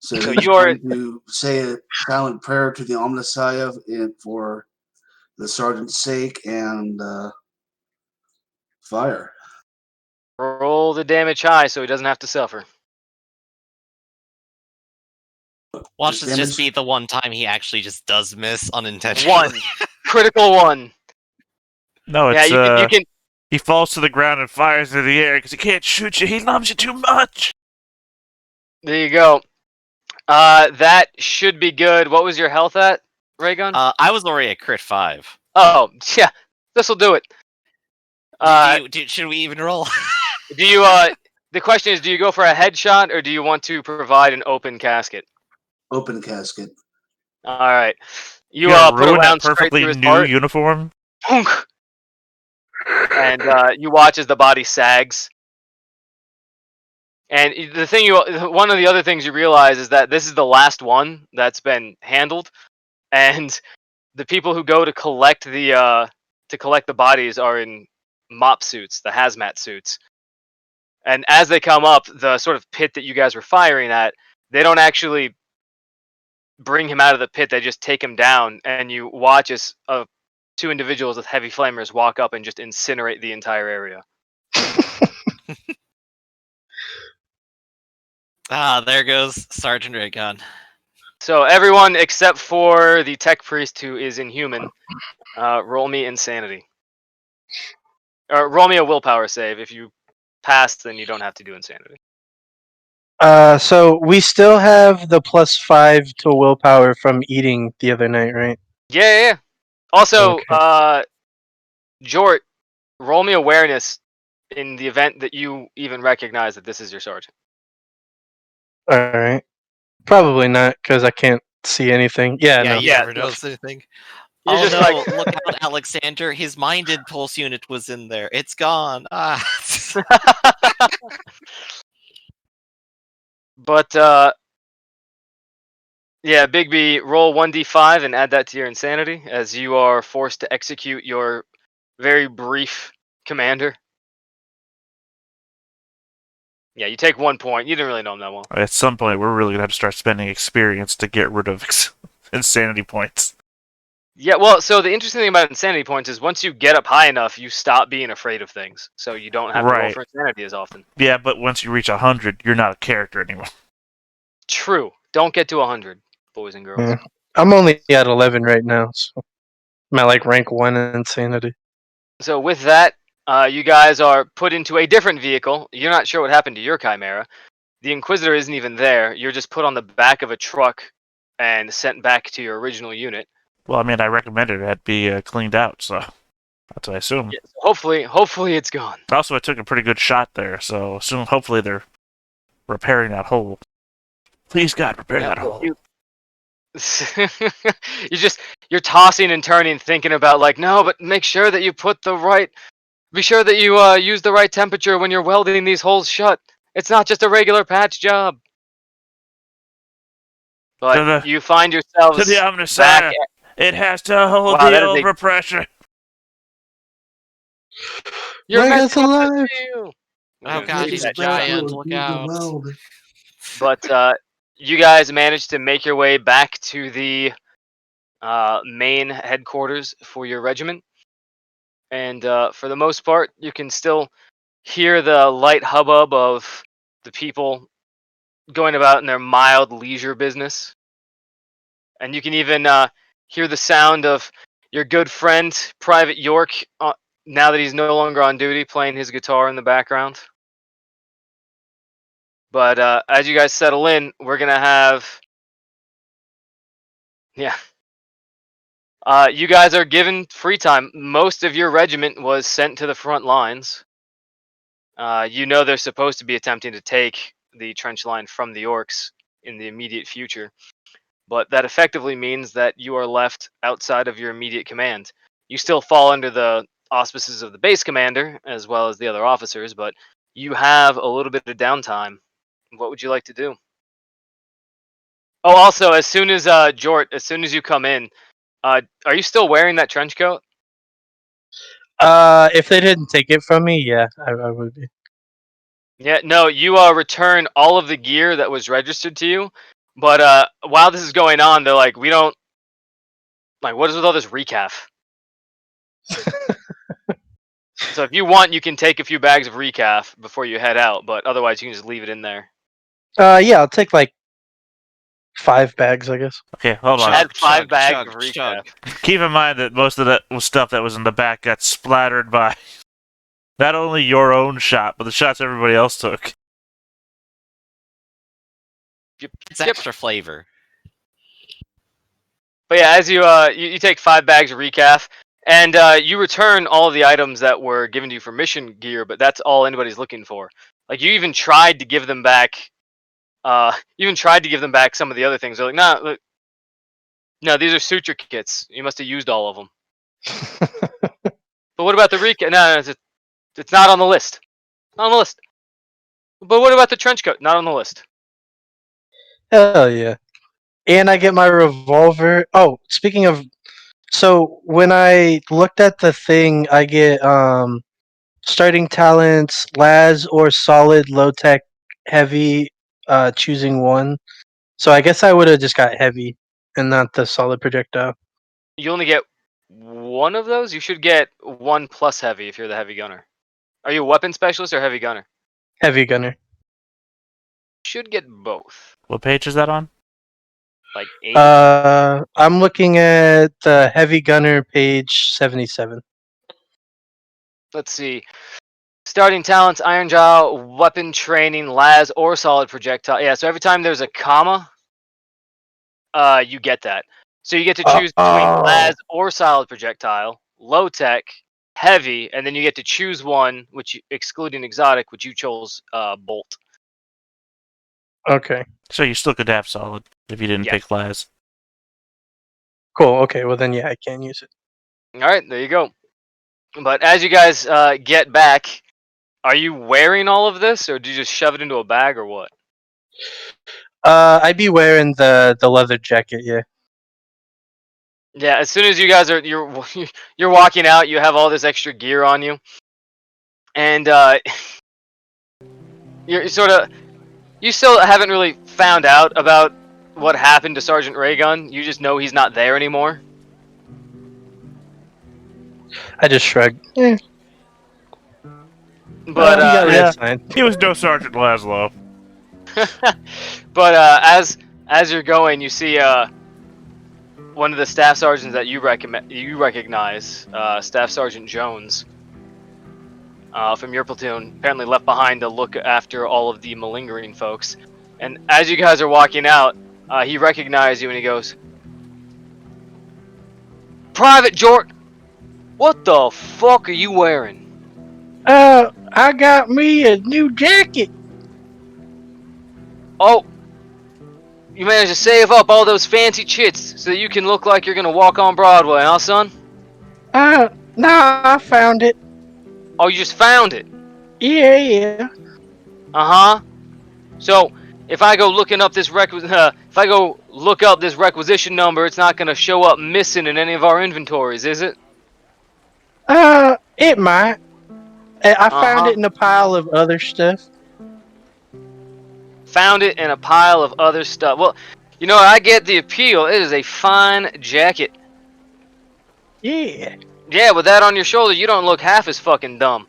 So So he's you are- going to say a silent prayer to the Omnissiah for the sergeant's sake and fire. Roll the damage high so he doesn't have to suffer. Watch This this just damage? be the one time he actually just does miss unintentionally. 1. Critical 1. No, Yeah, it's you can. he falls to the ground and fires into the air because he can't shoot you. He loves you too much. There you go. That should be good. What was your health at, Raygun? I was already at crit 5. Oh, yeah. This will do it. Should we even roll? Do you? The question is, do you go for a headshot or do you want to provide an open casket? Open casket. All right. You You're gonna put a ruin round that straight perfectly through his new heart. uniform. Punk! And you watch as the body sags. And one of the other things you realize is that this is the last one that's been handled, and the people who go to collect the to collect the bodies are in mop suits, the hazmat suits. And as they come up, the sort of pit that you guys were firing at, they don't actually bring him out of the pit. They just take him down, and you watch as two individuals with heavy flamers walk up and just incinerate the entire area. There goes Sergeant Raycon. So everyone except for the tech priest who is inhuman, roll me insanity. Or roll me a willpower save. If you pass, then you don't have to do insanity. So we still have the +5 to willpower from eating the other night, right? Yeah. Also, Okay. Jort, roll me awareness in the event that you even recognize that this is your sergeant. All right. Probably not, because I can't see anything. Yeah, no. You Yeah, never no. noticed anything. You're Oh just no! like, Look out, Alexander! His mind impulse unit was in there. It's gone. But yeah, Big B, roll 1d5 and add that to your insanity as you are forced to execute your very brief commander. Yeah, you take 1 point. You didn't really know him that well. At some point, we're really gonna have to start spending experience to get rid of insanity points. Yeah, well, so the interesting thing about insanity points is once you get up high enough, you stop being afraid of things. So you don't have to roll Right. for insanity as often. Yeah, but once you reach 100, you're not a character anymore. True. Don't get to 100, boys and girls. Yeah. I'm only at 11 right now, so I'm at like rank 1 in insanity. So with that, you guys are put into a different vehicle. You're not sure what happened to your Chimera. The Inquisitor isn't even there. You're just put on the back of a truck and sent back to your original unit. Well, I mean, I recommended it be cleaned out, so that's what I assume. Yeah, so hopefully it's gone. Also, I took a pretty good shot there, so hopefully they're repairing that hole. Please, God, repair that hole. You're tossing and turning, thinking about like, no, but make sure that you be sure that you use the right temperature when you're welding these holes shut. It's not just a regular patch job. But you find yourselves to the back. Omnissiah. It has to hold Wow, the that is a- overpressure. You're meant Mega's to alive. rescue. Oh Yeah, god, leave he's that a shot. giant. Look out! But you guys managed to make your way back to the main headquarters for your regiment, and for the most part, you can still hear the light hubbub of the people going about in their mild leisure business, and you can even hear the sound of your good friend Private York, now that he's no longer on duty, playing his guitar in the background. But as you guys settle in, we're gonna have, yeah. You guys are given free time. Most of your regiment was sent to the front lines. You know they're supposed to be attempting to take the trench line from the orcs in the immediate future, but that effectively means that you are left outside of your immediate command. You still fall under the auspices of the base commander as well as the other officers, but you have a little bit of downtime. What would you like to do? Oh, also, as soon as Jort, as soon as you come in, are you still wearing that trench coat? If they didn't take it from me, yeah, I would be. Yeah, no, you return all of the gear that was registered to you, but while this is going on, they're like, we don't, like, what is with all this recaf? So if you want, you can take a few bags of recaf before you head out, but otherwise you can just leave it in there. Yeah, I'll take like 5 bags, I guess. Okay, hold on. Add 5 bags chug, of recaf. chug. Keep in mind that most of that stuff that was in the back got splattered by not only your own shot, but the shots everybody else took. It's extra flavor. But yeah, as you take 5 bags of recaf, and you return all of the items that were given to you for mission gear, but that's all anybody's looking for. Like, you even tried to give them back, some of the other things. They're like, nah, look, no, these are suture kits. You must have used all of them. But what about the recaf? No, it's not on the list. Not on the list. But what about the trench coat? Not on the list. Hell yeah. And I get my revolver. Oh, speaking of So when I looked at the thing, I get starting talents, las or solid, low tech, heavy, choosing one. So I guess I would have just got heavy and not the solid projectile. You only get one of those. You should get one plus heavy if you're the heavy gunner. Are you a weapon specialist or heavy gunner? Heavy gunner. Should get both. What page is that on? Like 80. I'm looking at the heavy gunner page 77. Let's see. Starting talents: iron jaw, weapon training, las, or solid projectile. Yeah. So every time there's a comma, you get that. So you get to choose between las or solid projectile, low tech, heavy, and then you get to choose one, which excluding exotic, which you chose bolt. Okay. So you still could have solid if you didn't Yeah. pick las. Cool. Okay. Well, then, yeah, I can use it. All right, there you go. But as you guys get back, are you wearing all of this, or do you just shove it into a bag, or what? I'd be wearing the leather jacket. Yeah. Yeah. As soon as you guys are you're walking out, you have all this extra gear on you, and you're sort of you still haven't really found out about what happened to Sergeant Raygun. You just know he's not there anymore. I just shrugged. But yeah. It's fine. He was no Sergeant Laszlo. but as you're going, you see one of the staff sergeants that you recognize, Staff Sergeant Jones, from your platoon, apparently left behind to look after all of the malingering folks. And as you guys are walking out, he recognizes you and he goes, "Private Jort, what the fuck are you wearing?" I got me a new jacket. "Oh, you managed to save up all those fancy chits so that you can look like you're gonna walk on Broadway, huh, son?" Nah, I found it. "Oh, you just found it?" Yeah. "Uh-huh. So, if I go looking up this if I go look up this requisition number, it's not gonna show up missing in any of our inventories, is it?" It might. I found Uh-huh. it in a pile of other stuff. Found it in a pile of other stuff. Well, you know, I get the appeal. It is a fine jacket. Yeah. Yeah, with that on your shoulder, you don't look half as fucking dumb.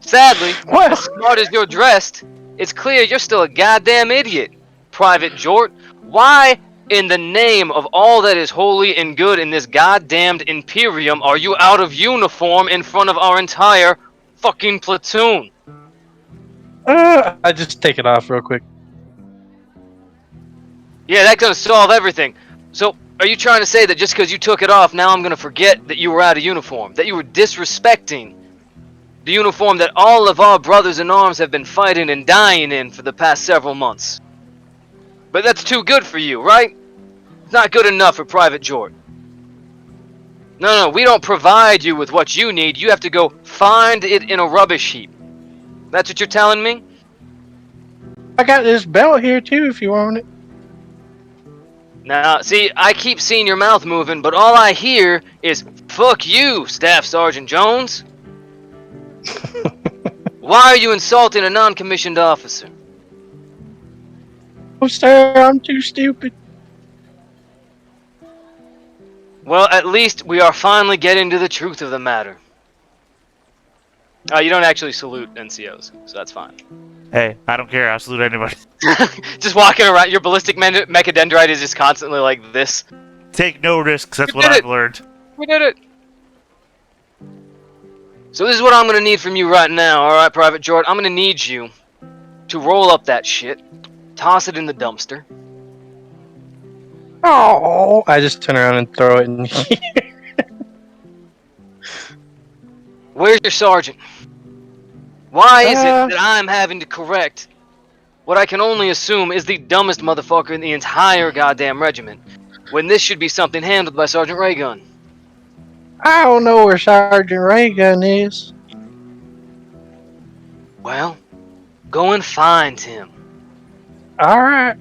Sadly, Well, as smart as you're dressed, it's clear you're still a goddamn idiot, Private Jort. Why, in the name of all that is holy and good in this goddamned Imperium, are you out of uniform in front of our entire fucking platoon? I just take it off real quick. Yeah, that's gonna solve everything. So, are you trying to say that just because you took it off, now I'm gonna forget that you were out of uniform? That you were disrespecting the uniform that all of our brothers in arms have been fighting and dying in for the past several months? But that's too good for you, right? It's not good enough for Private Jort. No, we don't provide you with what you need. You have to go find it in a rubbish heap. That's what you're telling me? I got this belt here too, if you want it. Now, see, I keep seeing your mouth moving, but all I hear is, "Fuck you, Staff Sergeant Jones." Why are you insulting a non-commissioned officer? Oh, sir, I'm too stupid. Well, at least we are finally getting to the truth of the matter. You don't actually salute NCOs, so that's fine. Hey, I don't care. I'll salute anybody. Just walking around, your ballistic mechadendrite is just constantly like this. Take no risks. That's We what did I've it! learned. We did it! So this is what I'm gonna need from you right now, alright, Private Jort? I'm gonna need you to roll up that shit, toss it in the dumpster. Oh, I just turn around and throw it in here. Where's your sergeant? Why is it Uh. that I'm having to correct what I can only assume is the dumbest motherfucker in the entire goddamn regiment, when this should be something handled by Sergeant Raygun? I don't know where Sergeant Raygun is. Well, go and find him. Alright.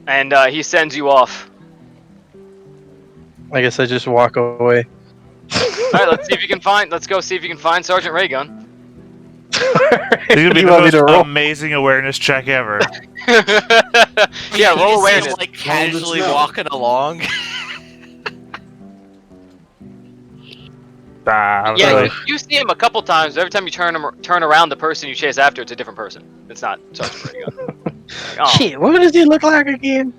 and he sends you off. I guess I just walk away. All right, let's see if you can find. Let's go see if you can find Sergeant Raygun. It's gonna be You the want me most to roll? amazing awareness check ever. Yeah, You roll just see him, awareness. like casually no. walking along. Yeah, really? you see him a couple times. Every time you turn around, the person you chase after, it's a different person. It's not Sergeant Raygun. Like, oh. Shit, what does he look like again?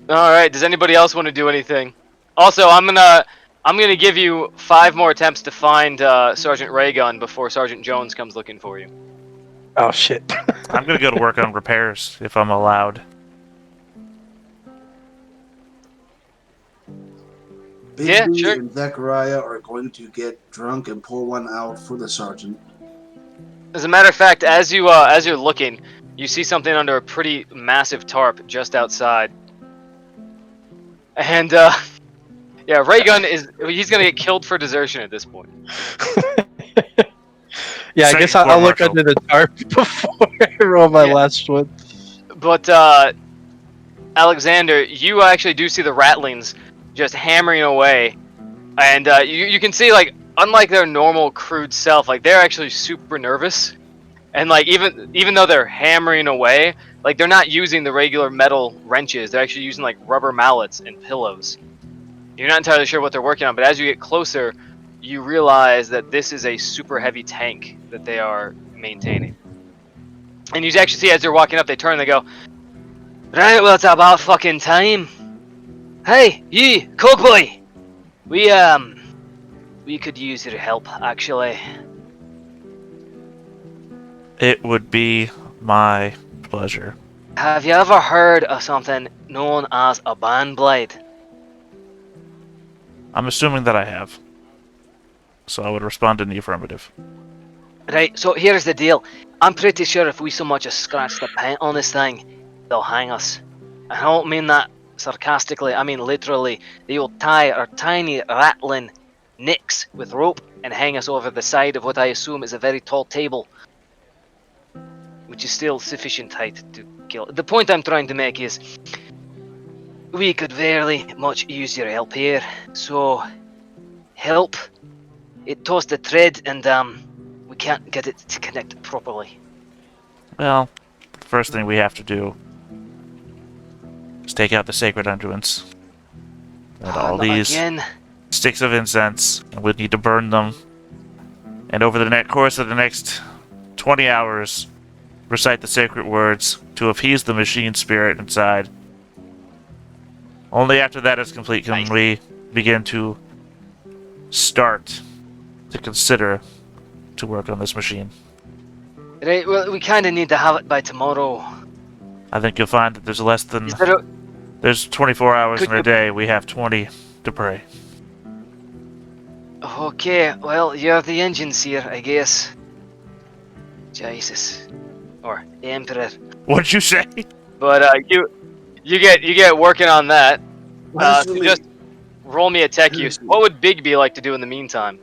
All right. Does anybody else want to do anything? Also, I'm gonna give you 5 more attempts to find Sergeant Raygun before Sergeant Jones comes looking for you. Oh shit. I'm gonna go to work on repairs if I'm allowed. Yeah, Bigby sure. and Zechariah are going to get drunk and pour one out for the sergeant. As a matter of fact, as you're looking, you see something under a pretty massive tarp just outside. And yeah, Raygun he's gonna get killed for desertion at this point. Yeah, I Second guess floor I'll look marshal. under the tarp before I roll my Yeah. last one. But Alexander, you actually do see the ratlings just hammering away, and you can see, like, unlike their normal crude self, like, they're actually super nervous, and like even though they're hammering away, like, they're not using the regular metal wrenches. They're actually using like rubber mallets and pillows. You're not entirely sure what they're working on, but as you get closer, you realize that this is a super heavy tank that they are maintaining. And you actually see, as they're walking up, they turn and they go, "Right, well, it's about fucking time. Hey, you, Cogboy! We could use your help, actually." It would be my pleasure. Have you ever heard of something known as a band blade? I'm assuming that I have. So I would respond in the affirmative. Right, so here's the deal. I'm pretty sure if we so much as scratch the paint on this thing, they'll hang us. I don't mean that sarcastically, I mean literally. They will tie our tiny rattling nicks with rope and hang us over the side of what I assume is a very tall table, which is still sufficient height to kill. The point I'm trying to make is, we could very much use your help here. So, help. It tossed the thread and we can't get it to connect properly. Well, the first thing we have to do is take out the sacred unguents. And all Not these again. sticks of incense, and we'd need to burn them. And over the course of the next 20 hours, recite the sacred words to appease the machine spirit inside. Only after that is complete can Nice. we begin to start to consider to work on this machine. Right, well, we kind of need to have it by tomorrow. I think you'll find that there's less than... Is there a, There's 24 hours Could in a you- day. We have 20 to pray. okay, well, you're the engine seer, I guess. Jesus. Or Emperor. What'd you say? But you get working on that. So Actually, just roll me a tech use. What would Bigby like to do in the meantime?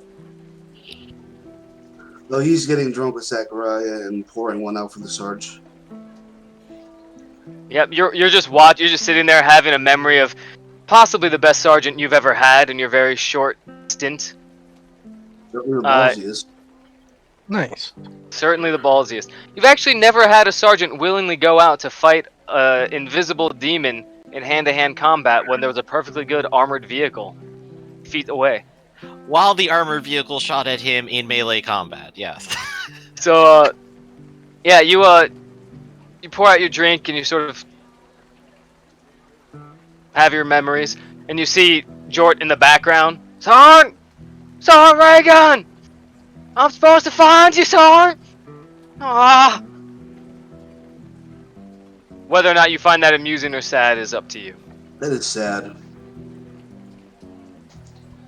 though he's getting drunk with Zechariah and pouring one out for the Sarge. Yep, you're just sitting there having a memory of possibly the best sergeant you've ever had in your very short stint. Certainly the ballsiest. Nice. Certainly the ballsiest. You've actually never had a sergeant willingly go out to fight an invisible demon in hand-to-hand combat when there was a perfectly good armored vehicle feet away. While the armored vehicle shot at him in melee combat, yes. So, yeah, you pour out your drink and you sort of have your memories, and you see Jort in the background. Sergeant Reagan! I'm supposed to find you, Sergeant! Ah! Whether or not you find that amusing or sad is up to you. That is sad.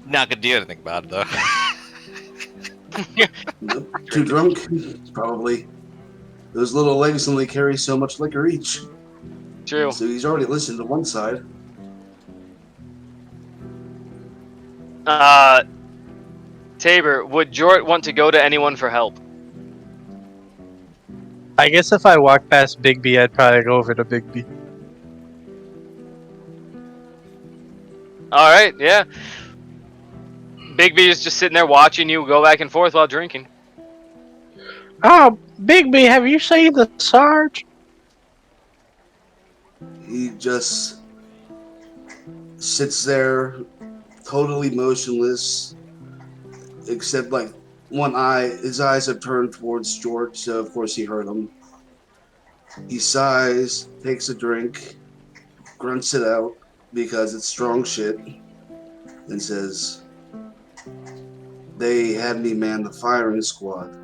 Not gonna do anything about it though. Nope. Too drunk? Probably. Those little legs only carry so much liquor each. True. So he's already listened to one side. Tabor, would Jort want to go to anyone for help? I guess if I walk past Bigby, I'd probably go over to Bigby. All right, yeah. Big B is just sitting there watching you go back and forth while drinking. Oh, Bigby, have you seen the Sarge? He just sits there, totally motionless, except like one eye. His eyes have turned towards George, so of course he heard him. He sighs, takes a drink, grunts it out because it's strong shit, and says, "They had me man the firing squad.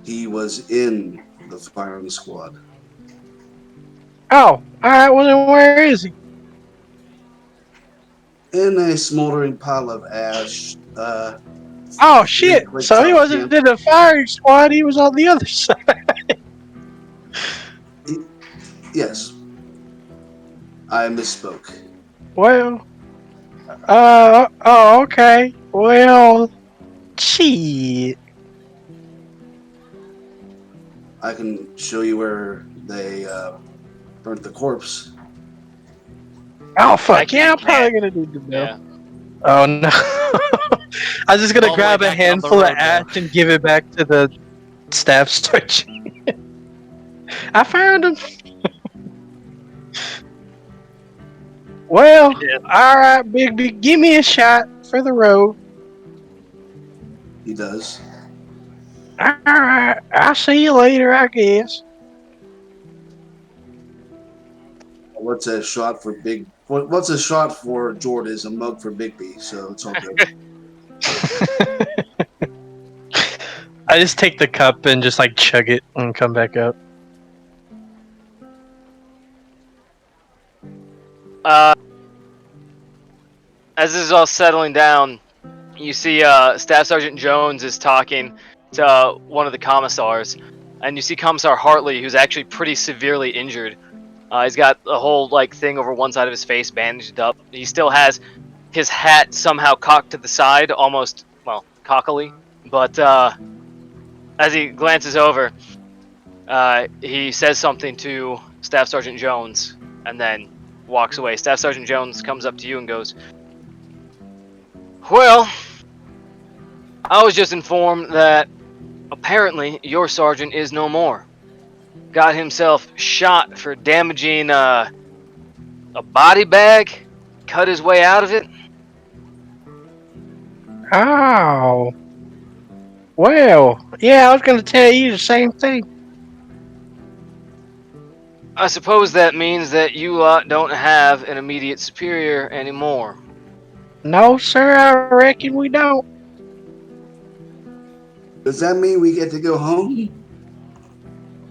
He was in the firing squad." Oh, alright, well then where is he? In a smoldering pile of ash, Oh shit! Lake So he Top wasn't Camp. in the firing squad, he was on the other side. Yes, I misspoke. Well, oh, okay. Well, shit. I can show you where they burnt the corpse. Oh fuck, Actually, yeah, you I'm probably can't. gonna need to know. Yeah. Oh no. I was just gonna All the way grab a back down the handful of road, though. ash and give it back to the staff sergeant. I found him. Well, Yeah. alright, Bigby, give me a shot for the road. He does. Alright, I'll see you later, I guess. What's a shot for Big? What's a shot for Jordan is a mug for Bigby, so it's all good. I just take the cup and just like chug it and come back up. As this is all settling down, you see Staff Sergeant Jones is talking to one of the commissars, and you see Commissar Hartley, who's actually pretty severely injured. He's got a whole like thing over one side of his face bandaged up. He still has his hat somehow cocked to the side, almost cockily. But as he glances over, he says something to Staff Sergeant Jones, and then walks away. Staff Sergeant Jones comes up to you and goes, "Well, I was just informed that apparently your sergeant is no more. Got himself shot for damaging a body bag, cut his way out of it." Oh. Well, yeah, I was gonna tell you the same thing. I suppose that means that you lot don't have an immediate superior anymore. No, sir, I reckon we don't. Does that mean we get to go home?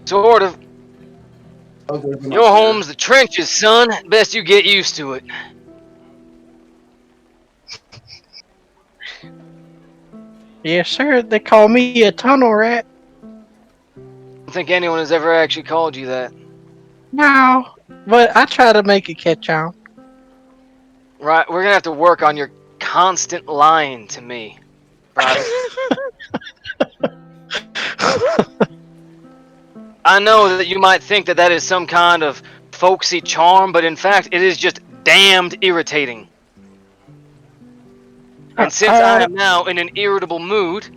Sort of. Okay, we're not Your there. home's the trenches, son. Best you get used to it. Yes, sir, they call me a tunnel rat. I don't think anyone has ever actually called you that. No, but I try to make it catch on. Right, we're gonna have to work on your constant lying to me, Private. I know that you might think that that is some kind of folksy charm, but in fact, it is just damned irritating. And since I am now in an irritable mood,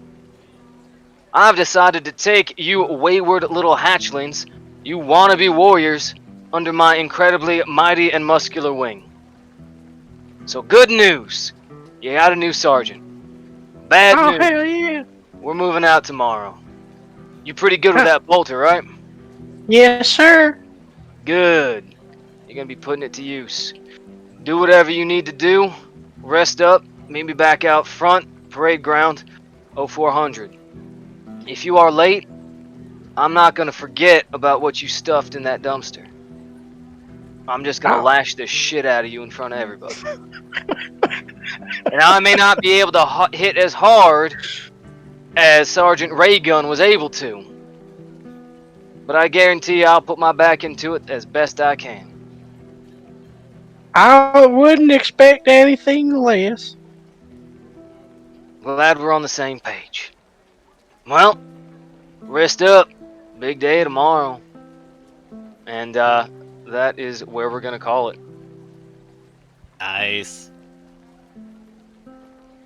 I've decided to take you wayward little hatchlings, you wannabe warriors, under my incredibly mighty and muscular wing. So good news, you got a new sergeant. Bad Oh, news, hell yeah. we're moving out tomorrow. You pretty good with that bolter, right? Yes, sir. Good. You're gonna be putting it to use. Do whatever you need to do. Rest up. Meet me back out front, parade ground, 0400. If you are late, I'm not gonna forget about what you stuffed in that dumpster. I'm just gonna Oh. lash the shit out of you in front of everybody. And I may not be able to hit as hard as Sergeant Raygun was able to, but I guarantee you I'll put my back into it as best I can. I wouldn't expect anything less. Glad we're on the same page. Well, rest up. Big day tomorrow. And that is where we're gonna call it. Nice.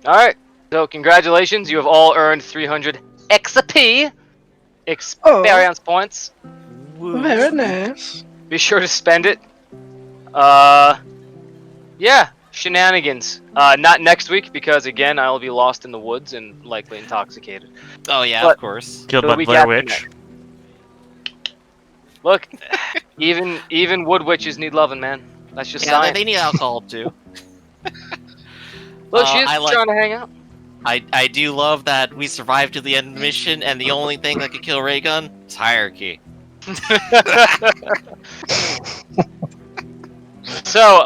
All right. So congratulations, you have all earned 300 XP experience points. Very nice. Be sure to spend it. Yeah, shenanigans. Not next week because again I'll be lost in the woods and likely intoxicated. Oh yeah, But- of course. Killed The by week Blair after Witch. Look, even wood witches need loving, man. That's just Yeah, science. they need alcohol too. Look, she's I like- trying to hang out. I do love that we survived to the end of the mission, and the only thing that could kill Raygun is hierarchy. So,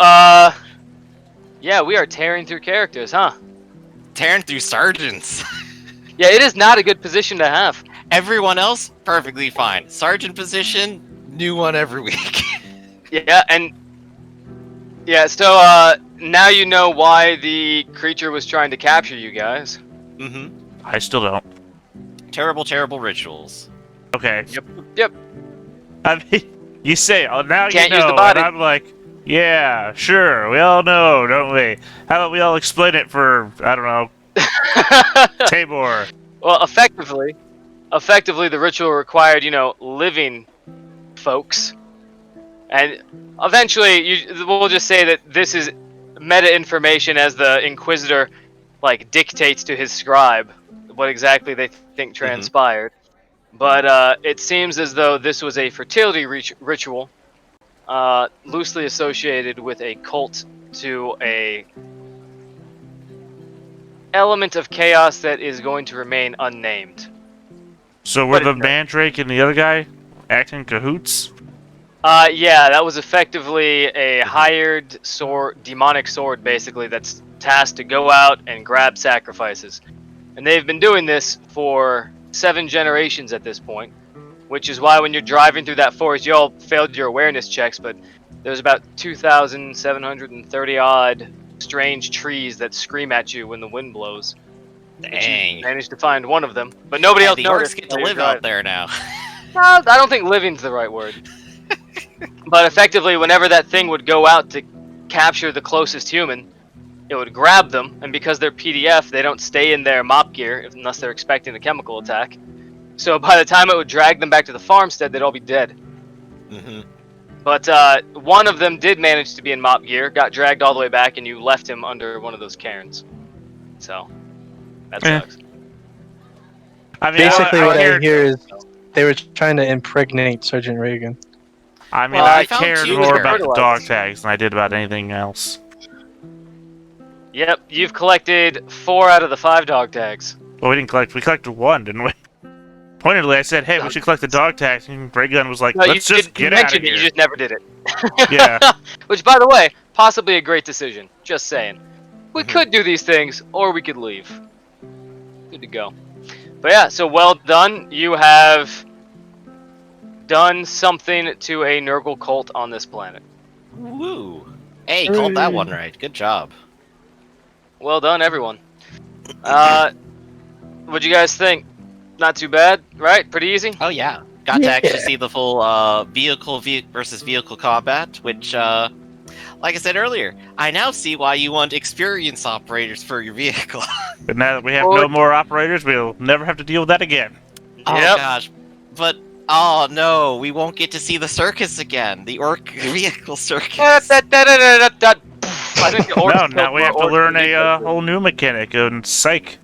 yeah, we are tearing through characters, huh? Tearing through sergeants. Yeah, it is not a good position to have. Everyone else, perfectly fine. Sergeant position, new one every week. Yeah, and yeah, so now you know why the creature was trying to capture you guys. Mm-hmm. I still don't. Terrible, terrible rituals. Okay. Yep. I mean, you say, oh, now Can't you use know, the body. and I'm like, yeah, sure, we all know, don't we? How about we all explain it for, I don't know, Tabor? Well, effectively, the ritual required, living folks, and eventually, we'll just say that this is meta information as the Inquisitor, dictates to his scribe what exactly they think transpired. But it seems as though this was a fertility ritual, loosely associated with a cult to a element of chaos that is going to remain unnamed. So were But the it- Mandrake and the other guy acting cahoots? Yeah, that was effectively a hired demonic sword, basically, that's tasked to go out and grab sacrifices. And they've been doing this for 7 generations at this point, which is why when you're driving through that forest, you all failed your awareness checks, but there's about 2,730 odd strange trees that scream at you when the wind blows. But you Dang. managed to find one of them, but nobody else The orcs noticed. get to while you're live driving. out there now. I don't think living's the right word. But effectively, whenever that thing would go out to capture the closest human, it would grab them, and because they're PDF, they don't stay in their mop gear unless they're expecting a chemical attack. So by the time it would drag them back to the farmstead, they'd all be dead. Mm-hmm. But one of them did manage to be in mop gear, got dragged all the way back, and you left him under one of those cairns. So, that Eh. sucks. I mean, Basically, what I cared, hear is they were trying to impregnate Sergeant Reagan. I mean, Well, I I found cared two more with about the fertilizers. dog tags than I did about anything else. Yep, you've collected 4 out of the 5 dog tags. Well, we collected 1, didn't we? Pointedly, I said, hey, we should collect the dog tags, and Ray Gun was like, No, let's you just get out of mentioned it, here. you just never did it. Yeah. Which, by the way, possibly a great decision. Just saying. We Mhm. could do these things, or we could leave. Good to go. But yeah, so well done. You have done something to a Nurgle cult on this planet. Woo. Hey, called that one right. Good job. Well done, everyone. What'd you guys think? Not too bad, right? Pretty easy? Oh yeah. Got to actually Yeah. see the full vehicle versus vehicle combat, which, like I said earlier, I now see why you want experienced operators for your vehicle. But now that we have Well, no more operators, we'll never have to deal with that again. Oh Yep. gosh. But, oh no, we won't get to see the circus again. The orc vehicle circus. I think the orcs No, killed now we more have to orcs learn than you a guys did. whole new mechanic and psych.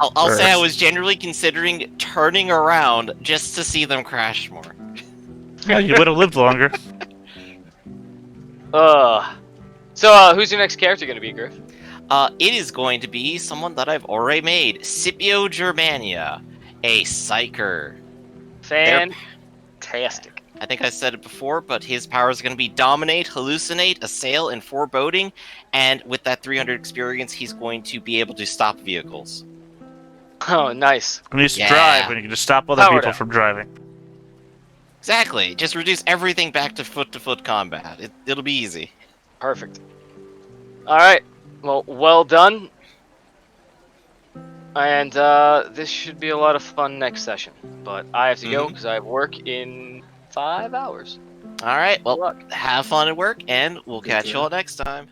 I'll say I First. was generally considering turning around just to see them crash more. Yeah, you would have lived longer. So, who's your next character going to be, Griff? It is going to be someone that I've already made, Scipio Germania, a psyker. Fantastic. I think I said it before, but his power is going to be dominate, hallucinate, assail, and foreboding. And with that 300 experience, he's going to be able to stop vehicles. Oh, nice. When you used to Yeah. drive, and you can just stop other Power people down. from driving. Exactly. Just reduce everything back to foot combat. It'll be easy. Perfect. All right. Well done. And this should be a lot of fun next session. But I have to go Mhm. because I have work in 5 hours. All right. Good Well, luck. have fun at work, and we'll Take catch you care. all next time.